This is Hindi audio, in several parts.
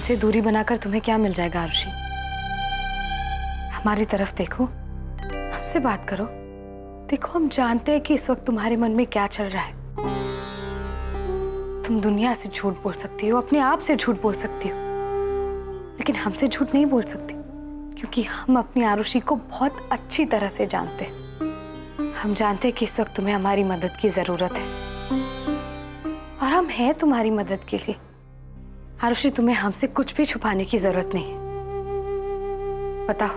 हमसे दूरी बनाकर तुम्हें क्या मिल जाएगा आरुषि? हमारी तरफ देखो, हमसे बात करो। देखो, हम जानते हैं कि इस वक्त तुम्हारे मन में क्या चल रहा है। तुम दुनिया से झूठ बोल सकती हो, अपने आप से झूठ बोल सकती हो, लेकिन हमसे झूठ नहीं बोल सकती, क्योंकि हम अपनी आरुषि को बहुत अच्छी तरह से जानते हैं। हम जानते हैं कि इस वक्त तुम्हें हमारी मदद की जरूरत है और हम हैं तुम्हारी मदद के लिए। आरुषि, तुम्हें हमसे कुछ भी छुपाने की जरूरत नहीं है। बताओ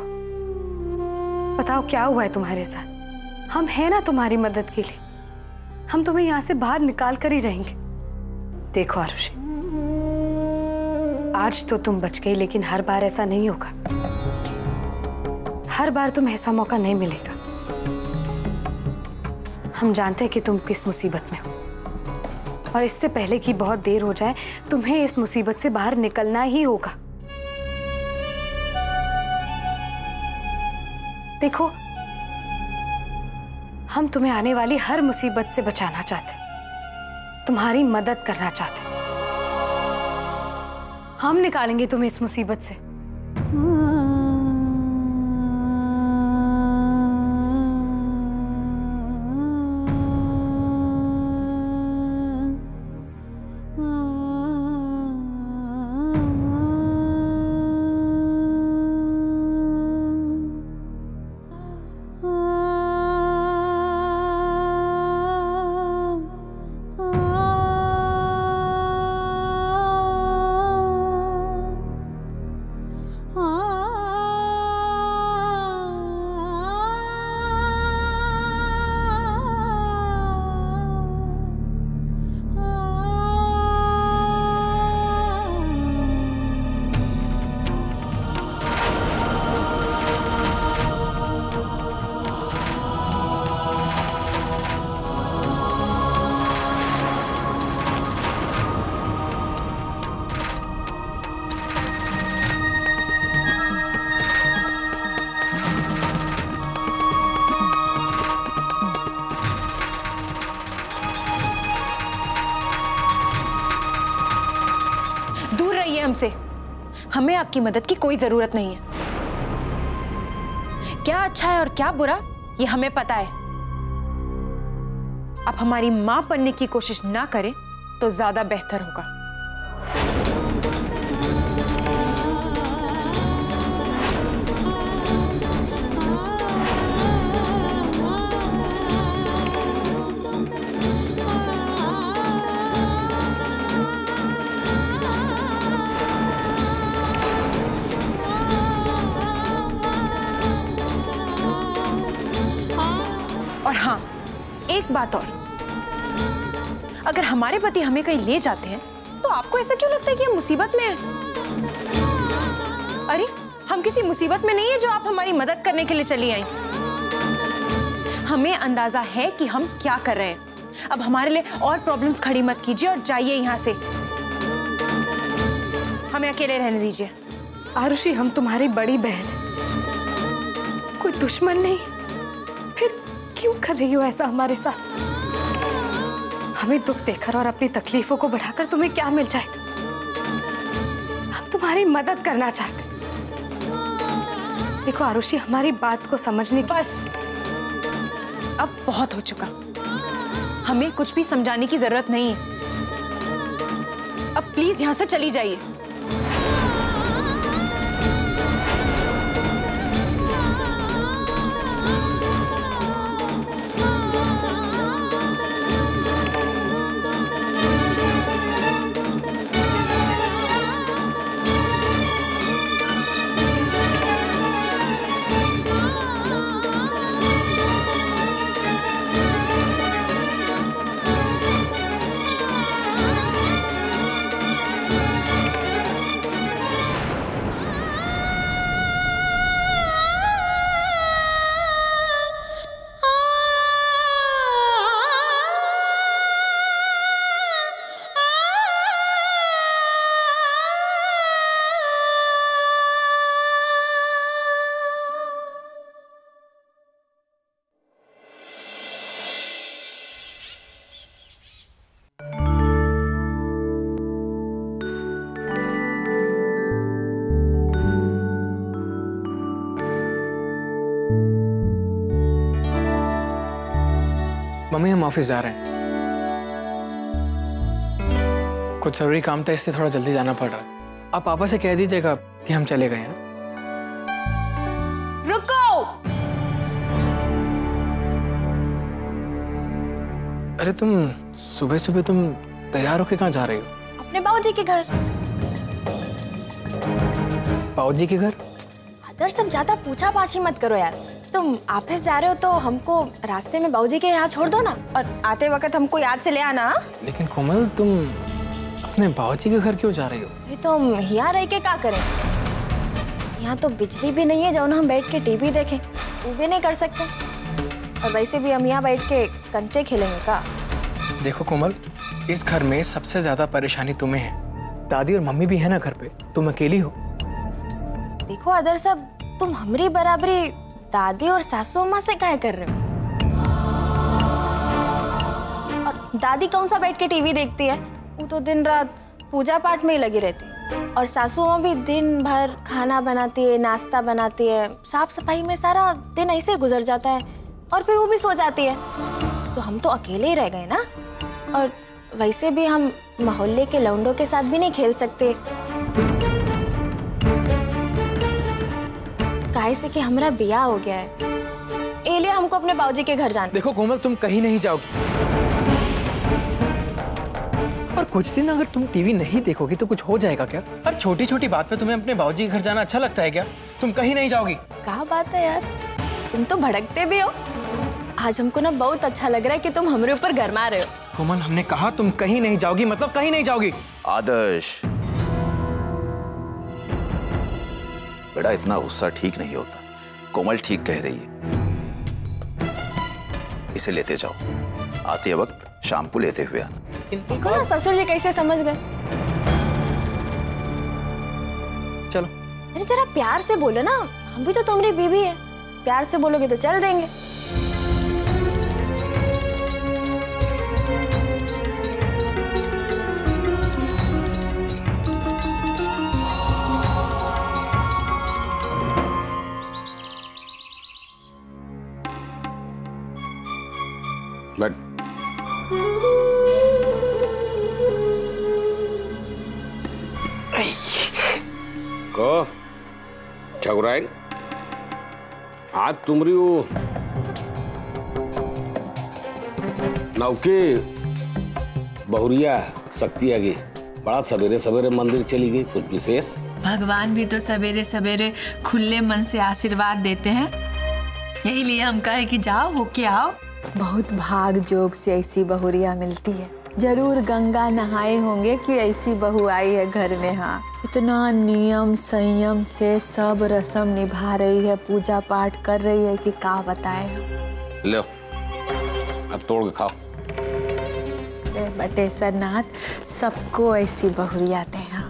बताओ क्या हुआ है तुम्हारे साथ? हम हैं ना तुम्हारी मदद के लिए। हम तुम्हें यहाँ से बाहर निकाल कर ही रहेंगे। देखो आरुषि, आज तो तुम बच गई, लेकिन हर बार ऐसा नहीं होगा। हर बार तुम्हें ऐसा मौका नहीं मिलेगा। हम जानते हैं कि तुम किस मुसीबत में हो, और इससे पहले कि बहुत देर हो जाए, तुम्हें इस मुसीबत से बाहर निकलना ही होगा। देखो, हम तुम्हें आने वाली हर मुसीबत से बचाना चाहते, तुम्हारी मदद करना चाहते। हम निकालेंगे तुम्हें इस मुसीबत से। हमसे, हमें आपकी मदद की कोई जरूरत नहीं है। क्या अच्छा है और क्या बुरा, ये हमें पता है। आप हमारी मां बनने की कोशिश ना करें तो ज्यादा बेहतर होगा। और हाँ, एक बात और, अगर हमारे पति हमें कहीं ले जाते हैं तो आपको ऐसा क्यों लगता है कि हम मुसीबत में हैं? अरे, हम किसी मुसीबत में नहीं है जो आप हमारी मदद करने के लिए चली आई। हमें अंदाजा है कि हम क्या कर रहे हैं। अब हमारे लिए और प्रॉब्लम्स खड़ी मत कीजिए और जाइए यहाँ से। हमें अकेले रहने दीजिए। आरुषि, हम तुम्हारी बड़ी बहन हैं, कोई दुश्मन नहीं। फिर क्यों कर रही हो ऐसा हमारे साथ? हमें दुख देकर और अपनी तकलीफों को बढ़ाकर तुम्हें क्या मिल जाएगा? हम तुम्हारी मदद करना चाहते। देखो आरुषि, हमारी बात को समझने की... बस, अब बहुत हो चुका। हमें कुछ भी समझाने की जरूरत नहीं है। अब प्लीज यहां से चली जाइए। ऑफिस जा रहे हैं। कुछ जरूरी काम था, इससे थोड़ा जल्दी जाना पड़ रहा है। आप पापा से कह दीजिएगा कि हम चले गए हैं। रुको! अरे तुम सुबह सुबह तुम तैयार होके कहाँ जा रही हो? अपने बाबूजी के घर। बाबूजी के घर? आदर्श, सब ज्यादा पूछा पाछी मत करो यार। तुम ऑफिस जा रहे हो तो हमको रास्ते में बाबूजी के यहाँ छोड़ दो ना, और आते वक्त हमको याद से ले आना। लेकिन कोमल, तुम अपने बाबूजी के घर क्यों जा रही हो? ये तो हम यहाँ रह के क्या करें? यहाँ तो बिजली भी नहीं है जो हम बैठ के टीवी देखें, वो भी नहीं कर सकते। और वैसे भी हम यहाँ बैठ के कंचे खेलेंगे का? देखो कोमल, इस घर में सबसे ज्यादा परेशानी तुम्हें है। दादी और मम्मी भी है ना घर पे, तुम अकेली हो। देखो आदर्श साहब, तुम हमारी बराबरी दादी और सासू अम्मा से क्या कर रहे हो? और दादी कौन सा बैठ के टीवी देखती है? वो तो दिन रात पूजा पाठ में ही लगी रहती है। और सासू अम्मा भी दिन भर खाना बनाती है, नाश्ता बनाती है, साफ सफाई में सारा दिन ऐसे गुजर जाता है, और फिर वो भी सो जाती है। तो हम तो अकेले ही रह गए ना। और वैसे भी हम मोहल्ले के लौंडों के साथ भी नहीं खेल सकते, काहे से कि हमारा ब्याह हो गया है। इसलिए हमको अपने बाबूजी के घर जाना। देखो कोमल, तुम कहीं नहीं जाओगी, और कुछ दिन अगर तुम टीवी नहीं देखोगी तो कुछ हो जाएगा क्या? और छोटी छोटी बात पे तुम्हें अपने बाबूजी के घर जाना अच्छा लगता है क्या? तुम कहीं नहीं जाओगी? क्या बात है यार, तुम तो भड़कते भी हो। आज हमको ना बहुत अच्छा लग रहा है कि तुम हमारे ऊपर गरमा रहे हो। कोमल, हमने कहा तुम कहीं नहीं जाओगी, मतलब कहीं नहीं जाओगी। आदर्श, बेटा इतना गुस्सा ठीक नहीं होता। कोमल ठीक कह रही है, इसे लेते जाओ। आते वक्त शाम को लेते हुए आना। देखो ना ससुर जी कैसे समझ गए। चलो। अरे जरा प्यार से बोलो ना, हम भी तो तुम्हारी बीवी है। प्यार से बोलोगे तो चल देंगे। बट को ठकुराइन, आज तुम्हारी वो नौकी बहुरिया शक्ति आ गई, बड़ा सवेरे सवेरे मंदिर चली गई, कुछ विशेष? भगवान भी तो सवेरे सवेरे खुले मन से आशीर्वाद देते हैं, यही लिए हम कहे कि जाओ होके आओ। बहुत भाग जोग से ऐसी बहुरिया मिलती है। जरूर गंगा नहाए होंगे कि ऐसी बहू आई है घर में। हाँ, इतना नियम संयम से सब रस्म निभा रही है, पूजा पाठ कर रही है कि क्या बताए। लो, अब तोड़ के खाओ। बटेश्वर नाथ, सबको ऐसी बहुरिया दे। हाँ,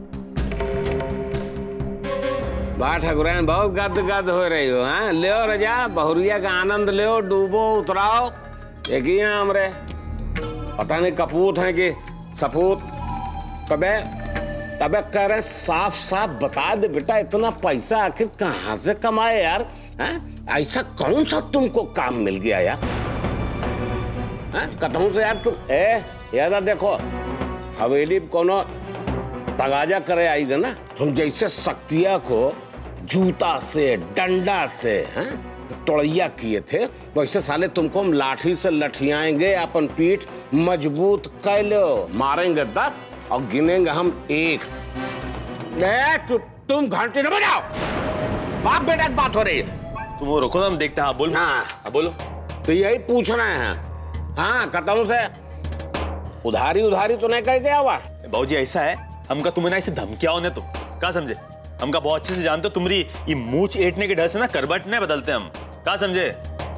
वाह ठकुराइन, बहुत गद गद हो रही हो। हाँ, ले रजा, बहुरिया का आनंद ले, डूबो उतराओ। एक ही हैं हमरे, पता नहीं कपूत हैं कि सपूत। तबे कह रहे साफ साफ बता दे बेटा, इतना पैसा आखिर कहाँ से कमाए यार? ऐसा कौन सा तुमको काम मिल गया यार? कतहूं से यार तुम यादा देखो, हवेली कोनो तगाजा करे आई गए ना, तुम जैसे शक्तिया को जूता से डंडा से तोड़िया किए थे, वैसे साले तुमको हम लाठी से लठियाएंगे, अपन पीठ मजबूत कर लो, मारेंगे 10 और गिनेंगे हम 1। चुप, तुम घंटे न बजाओ, बाप बेटा की बात हो रही है। तुम वो रुको ना, हम देखते हैं। बोलो। हाँ बोलो। तो यही पूछ रहे हैं। हाँ, कतहूं से उधारी तो नहीं करके आवा? बाबूजी ऐसा है, हमका तुम्हें ना ऐसे धमकिया होने तो क्या समझे? हमका बहुत अच्छे से जानते हो, तुम्हारी ये मूछ एटने के डर से ना करबट नहीं बदलते हम, क्या समझे?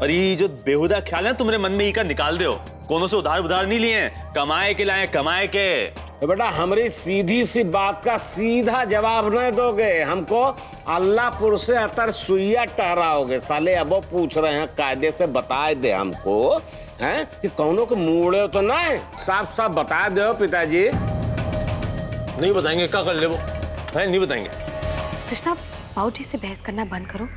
और ये जो बेहुदा ख्याल है तुम्हारे मन में, ये का निकाल दो। कोनो से उधार नहीं लिए, कमाए के लाए, कमाए के। तो बेटा हमारी सीधी सी बात का सीधा जवाब नहीं दोगे, हमको अल्लाहपुर से अतर सुइया टहराओगे साले। अब वो पूछ रहे हैं, कायदे से बता दे हमको हैं कि कौनों के मुड़े तो नहीं, साफ साफ बता दो पिताजी। नहीं बताएंगे, क्या कर ले वो है? नहीं बताएंगे। कृष्णा, बाबूजी से बहस करना बंद करो,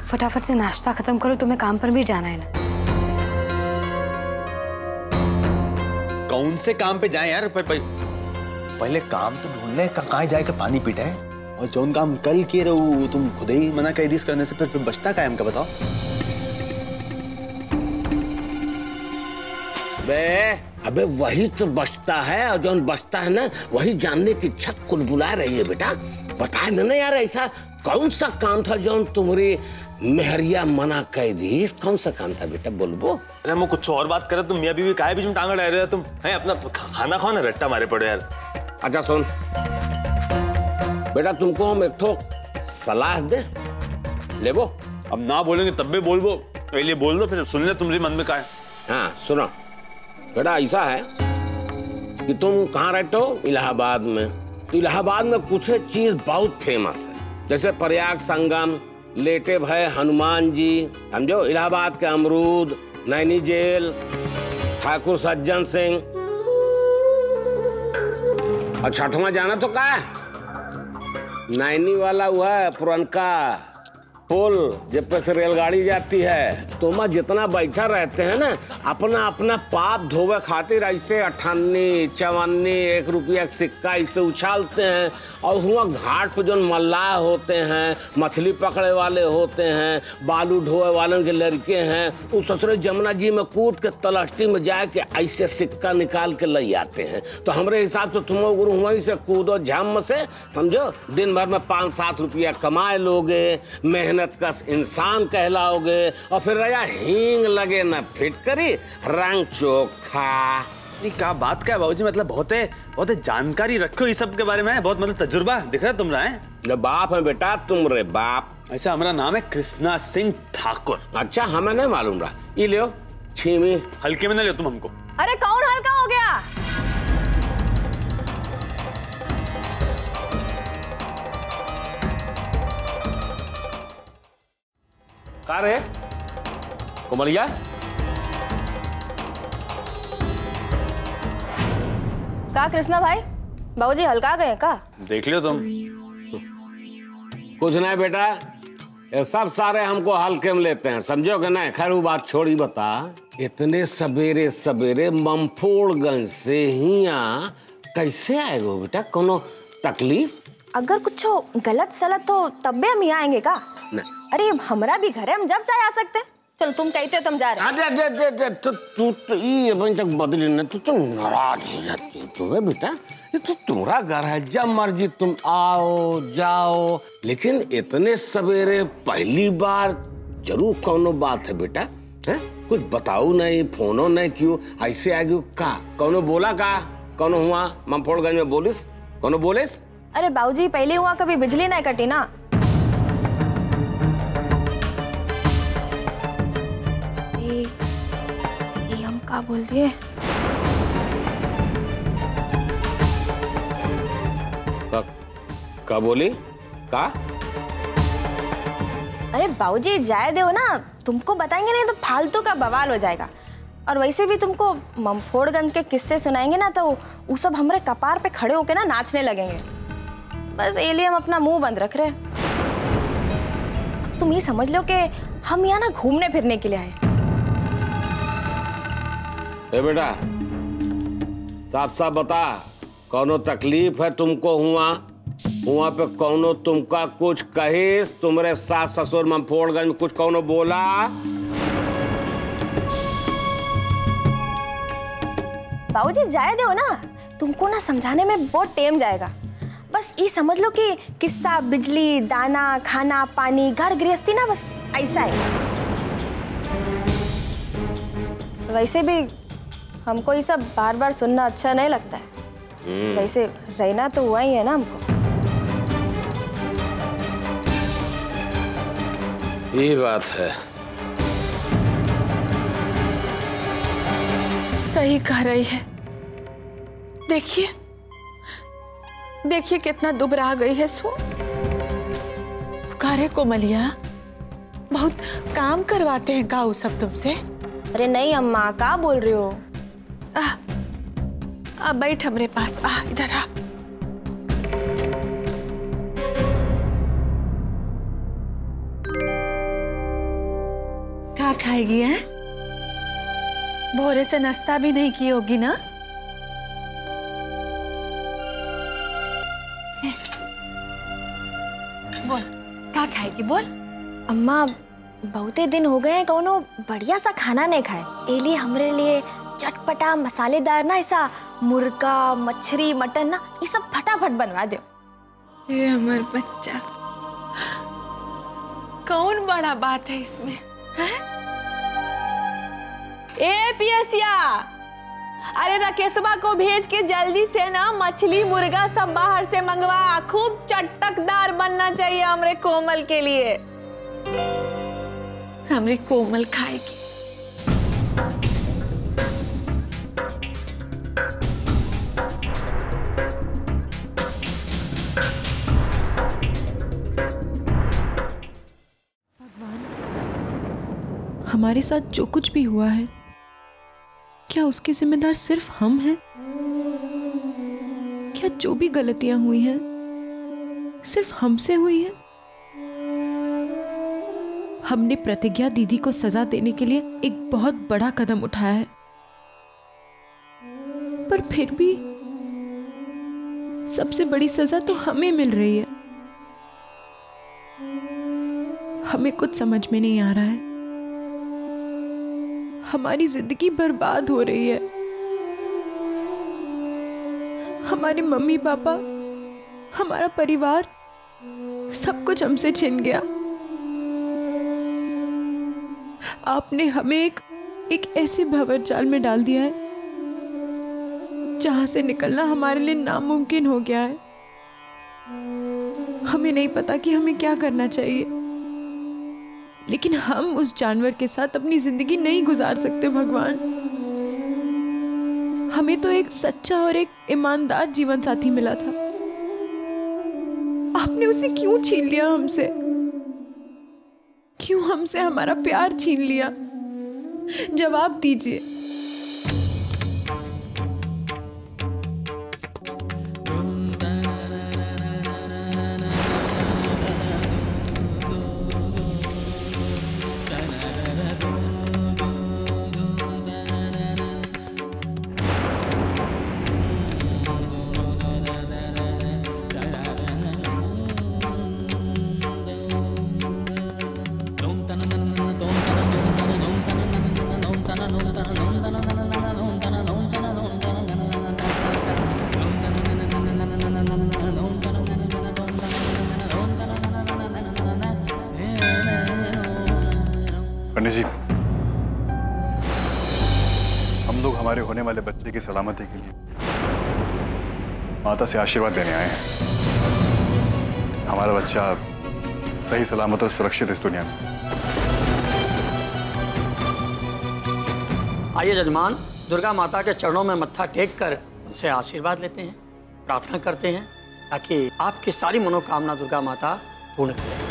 फटाफट से नाश्ता खत्म करो, तुम्हें काम पर भी जाना है ना। कौन से काम पे जाए यार? पहले काम तो ढूंढ ले, कहाँ जाए का पानी पीटे हैं। और जो काम कल किए रहो तुम खुद ही मना कर दी करने से, फिर बचता क्या हमका बताओ? अबे वही तो बचता है, और जो बचता है ना वही जानने की इच्छा कुलबुला रही है बेटा। बता देना यार, ऐसा कौन सा काम था जो तुम्हारी मेहरिया मना कर दी? कौन सा काम था बेटा, बोलबो? अरे मैं कुछ और बात करे तुम मियाँ बीवी काहे बीच में टांग अड़ा रहे हो तुम? है अपना खाना खाओ ना, रट्टा मारे पड़े यार। अच्छा सुन बेटा, तुमको हम एक ठो सलाह दे लेबो? अब ना बोलेंगे तब भी बोलबो, पहले बोल दो फिर सुन ले तुम्हारे मन में क्या है। हाँ सुनो बेटा, ऐसा है कि तुम कहाँ रहते हो? इलाहाबाद में। तो इलाहाबाद में कुछ चीज बहुत फेमस है, जैसे प्रयाग संगम, लेटे भय हनुमान जी, समझो, इलाहाबाद के अमरूद, नैनी जेल, ठाकुर सज्जन सिंह। और छठवां जाना तो क्या है? नैनी वाला हुआ है पुरनका पुल जब पे से रेलगाड़ी जाती है। तो मैं जितना बैठा रहते हैं ना, अपना अपना पाप धोवे खातिर ऐसे 58, 54, 1 रुपया का सिक्का ऐसे उछालते हैं। और हुआ घाट पे जो मल्लाह होते हैं, मछली पकड़े वाले होते हैं, बालू ढोए वाले के लड़के हैं, उस ससुरे जमुना जी में कूद के तलहटी में जाके ऐसे सिक्का निकाल के ले आते हैं। तो हमारे हिसाब से तुम गुरु वहीं से कूदो झम से, समझो, दिन भर में 5-7 रुपया कमाए लोगे, मेहनत का इंसान कहलाओगे। और फिर रहा हींग लगे ना फिटकरी, रंग चोखा। नहीं क्या बात क्या है बाबूजी, मतलब बहुत जानकारी रखो इस सब के बारे में, बहुत मतलब तजुर्बा दिख रहा है तुम रहा है। बाप है बेटा तुम रे बाप। ऐसा हमारा नाम है कृष्णा सिंह ठाकुर। अच्छा हमें नहीं मालूम रहा। ये लियो छीमी। हल्के में ना लियो तुम हमको। अरे कौन हल्का हो गया? का रे कोमलिया? का कृष्णा भाई, बाबूजी हल्का गए का? देख लियो तुम। कुछ नहीं बेटा, ये सब सारे हमको हल्के में लेते हैं, समझोगे ना? खैर वो बात छोड़ी, बता इतने सवेरे सवेरे ममफोड़गंज से हियां कैसे आएगो बेटा? कोनो तकलीफ? अगर कुछ गलत सलत हो तब भी हम यहाँ आएंगे का? नहीं। अरे हमारा भी घर है, हम जब चाहे आ सकते हैं। चलो तुम कहते हो तुम जा रहे हो। अरे तू तो ये अभी तक बदली ना, तू तो नाराज हो जाती है तू बेटा। ये तो तुम्हारा घर है, जब मर्जी तुम आओ जाओ। लेकिन इतने सवेरे पहली बार जरूर कोनो बात है बेटा, है? कुछ बताओ नहीं, फोनो नहीं, क्यों ऐसे आ गई? का कोनो बोला का? कोनो हुआ ममफोड़गंज में बोलिस? कोनो बोलिस? अरे बाबूजी पहले हुआ कभी बिजली नहीं कटी ना। ये हम का बोल दिए? का बोली का? अरे बाबूजी जाए दो ना, तुमको बताएंगे नहीं तो फालतू का बवाल हो जाएगा। और वैसे भी तुमको ममफोड़गंज के किस्से सुनाएंगे ना तो वो सब हमारे कपार पे खड़े होके ना नाचने लगेंगे। बस ये लिए हम अपना मुंह बंद रख रहे हैं। अब तुम ये समझ लो कि हम यहाँ ना घूमने फिरने के लिए आए। ए बेटा साफ साफ बता, कौनो तकलीफ है तुमको? हुआ पे कौनो तुमका कुछ कहिस? तुम्हारे सास ससुर ममफोड़गंज में कुछ कौनो बोला? बाबूजी जाए दो ना, तुमको ना समझाने में बहुत टाइम जाएगा। बस ये समझ लो कि किस्सा बिजली, दाना, खाना, पानी, घर गृहस्थी ना, बस ऐसा है। वैसे भी हमको ये सब बार बार सुनना अच्छा नहीं लगता है। वैसे रहना तो हुआ ही है ना हमको। ये बात है। सही कह रही है। देखिए देखिए कितना दुबरा गई है सो। कारे कोमलिया, बहुत काम करवाते हैं का वो सब तुमसे? अरे नहीं अम्मा, क्या बोल रही हो? आ बैठ हमरे पास, आ इधर आ। क्या खाएगी है? भोरे से नाश्ता भी नहीं की होगी ना? का खाएगी बोल? अम्मा बहुते दिन हो गए कौनो बढ़िया सा खाना नहीं खाए, एलिए हमरे लिए चटपटा मसालेदार ना ऐसा मुर्गा मछली मटन ना ये सब फटाफट बनवा दो। ये हमार बच्चा, कौन बड़ा बात है इसमें? है? ए पियसिया, अरे राकेशवा को भेज के जल्दी से ना मछली मुर्गा सब बाहर से मंगवा, खूब चटकदार बनना चाहिए हमरे कोमल के लिए। हमरे कोमल खाएगी। हमारे साथ जो कुछ भी हुआ है, क्या उसके जिम्मेदार सिर्फ हम हैं? क्या जो भी गलतियां हुई हैं सिर्फ हमसे हुई हैं? हमने प्रतिज्ञा दीदी को सजा देने के लिए एक बहुत बड़ा कदम उठाया है, पर फिर भी सबसे बड़ी सजा तो हमें मिल रही है। हमें कुछ समझ में नहीं आ रहा है। हमारी जिंदगी बर्बाद हो रही है। हमारे मम्मी पापा, हमारा परिवार, सब कुछ हमसे छिन गया। आपने हमें एक ऐसे भंवर जाल में डाल दिया है जहां से निकलना हमारे लिए नामुमकिन हो गया है। हमें नहीं पता कि हमें क्या करना चाहिए, लेकिन हम उस जानवर के साथ अपनी जिंदगी नहीं गुजार सकते। भगवान, हमें तो एक सच्चा और एक ईमानदार जीवन साथी मिला था, आपने उसे क्यों छीन लिया हमसे? क्यों हमसे हमारा प्यार छीन लिया? जवाब दीजिए। पंडित जी, हम लोग हमारे होने वाले बच्चे की सलामती के लिए माता से आशीर्वाद देने आए हैं। हमारा बच्चा सही सलामत और सुरक्षित इस दुनिया में। आइए जजमान, दुर्गा माता के चरणों में मत्था टेक कर उनसे आशीर्वाद लेते हैं, प्रार्थना करते हैं ताकि आपकी सारी मनोकामना दुर्गा माता पूर्ण करें।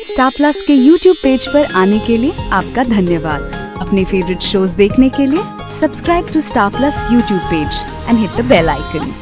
स्टार प्लस के YouTube पेज पर आने के लिए आपका धन्यवाद। अपने फेवरेट शोज देखने के लिए subscribe to Star Plus YouTube page and hit the bell icon.